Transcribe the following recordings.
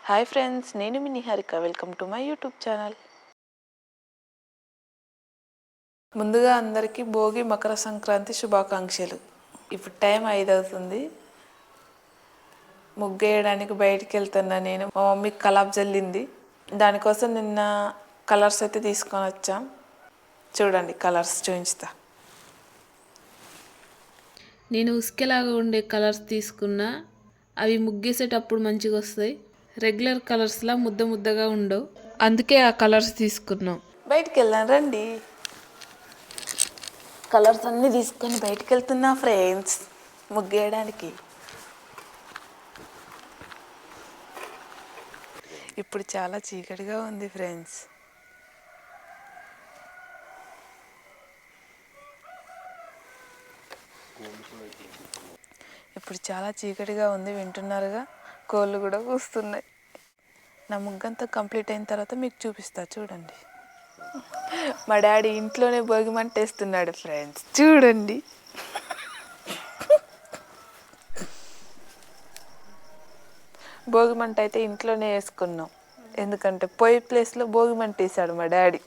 Hi friends, నేను మీ Niharika. Welcome to my YouTube channel. ముందుగా అందరికీ భోగి మకర సంక్రాంతి శుభాకాంక్షలు. ఇప్పుడు టైం 5 అవుతుంది. ముగ్గేయడానికి బయటికి వెళ్తున్నా నేను. మా మమ్మీ కలాబ్ జల్లింది, దానికోసం నిన్న కలర్స్ అయితే తీసుకొని వచ్చాం. చూడండి, కలర్స్ చూపించుతా. నేను ఉసుకెలాగా ఉండే కలర్స్ తీసుకున్నా. అవి ముగ్గేసేటప్పుడు మంచిగా వస్తాయి. రెగ్యులర్ కలర్స్లా ముద్దగా ఉండవు, అందుకే ఆ కలర్స్ తీసుకున్నాం. బయటికి వెళ్ళాను రండి. కలర్స్ అన్నీ తీసుకొని బయటికి వెళ్తున్నా ఫ్రెండ్స్ ముగ్గేయడానికి. ఇప్పుడు చాలా చీకటిగా ఉంది ఫ్రెండ్స్. ఇప్పుడు చాలా చీకటిగా ఉంది, వింటున్నారుగా, కోళ్ళు కూడా కూస్తున్నాయి. నా ముగ్గంతా కంప్లీట్ అయిన తర్వాత మీకు చూపిస్తా, చూడండి. మా డాడీ ఇంట్లోనే భోగిమంట వేస్తున్నాడు ఫ్రెండ్స్, చూడండి. భోగిమంట అయితే ఇంట్లోనే వేసుకున్నాం, ఎందుకంటే పొయ్యి ప్లేస్లో భోగిమంట వేసాడు మా డాడీ.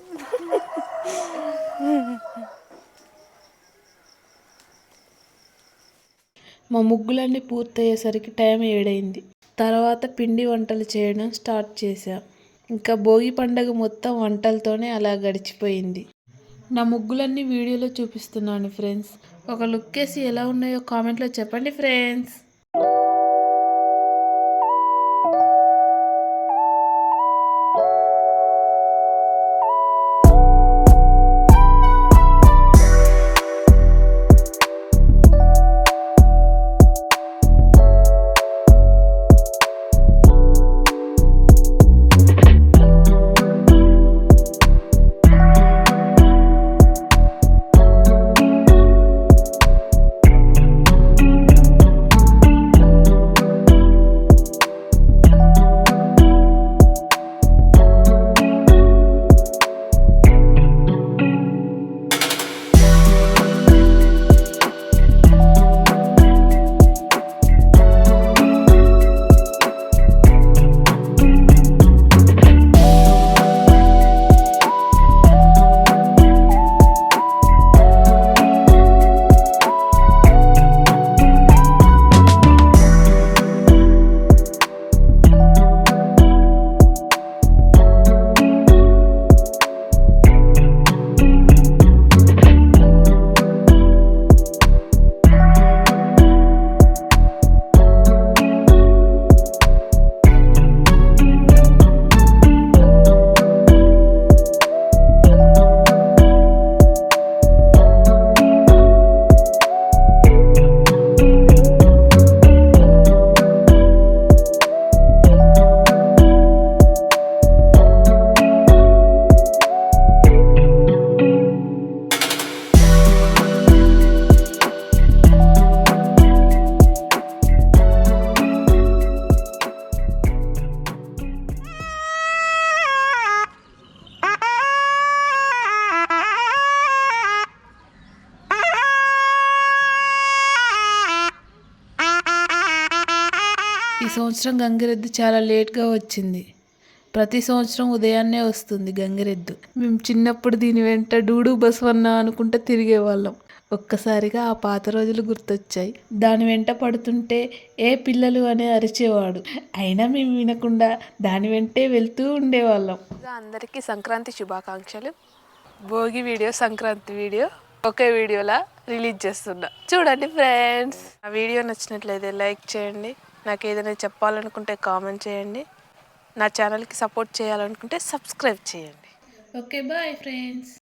మా ముగ్గులన్నీ పూర్తయ్యేసరికి టైం 7 అయింది. తర్వాత పిండి వంటలు చేయడం స్టార్ట్ చేశాం. ఇంకా భోగి పండగ మొత్తం వంటలతోనే అలా గడిచిపోయింది. నా ముగ్గులన్నీ వీడియోలో చూపిస్తున్నాను ఫ్రెండ్స్. ఒక లుక్ వేసి ఎలా ఉన్నాయో కామెంట్లో చెప్పండి ఫ్రెండ్స్. ఈ సంవత్సరం గంగిరెద్దు చాలా లేట్గా వచ్చింది. ప్రతి సంవత్సరం ఉదయాన్నే వస్తుంది గంగిరెద్దు. మేము చిన్నప్పుడు దీని వెంట డూడు బసవన్న అనుకుంటే తిరిగేవాళ్ళం. ఒక్కసారిగా ఆ పాత రోజులు గుర్తొచ్చాయి. దాని వెంట పడుతుంటే ఏ పిల్లలు అని అరిచేవాడు. అయినా మేము వినకుండా దాని వెంటే వెళ్తూ ఉండేవాళ్ళం. అందరికీ సంక్రాంతి శుభాకాంక్షలు. భోగి వీడియో, సంక్రాంతి వీడియో ఒకే వీడియోలా రిలీజ్ చేస్తున్నా, చూడండి ఫ్రెండ్స్. ఆ వీడియో నచ్చినట్లయితే లైక్ చేయండి. నాకు ఏదైనా చెప్పాలనుకుంటే కామెంట్ చేయండి. నా ఛానల్కి సపోర్ట్ చేయాలనుకుంటే సబ్స్క్రైబ్ చేయండి. Okay, bye friends.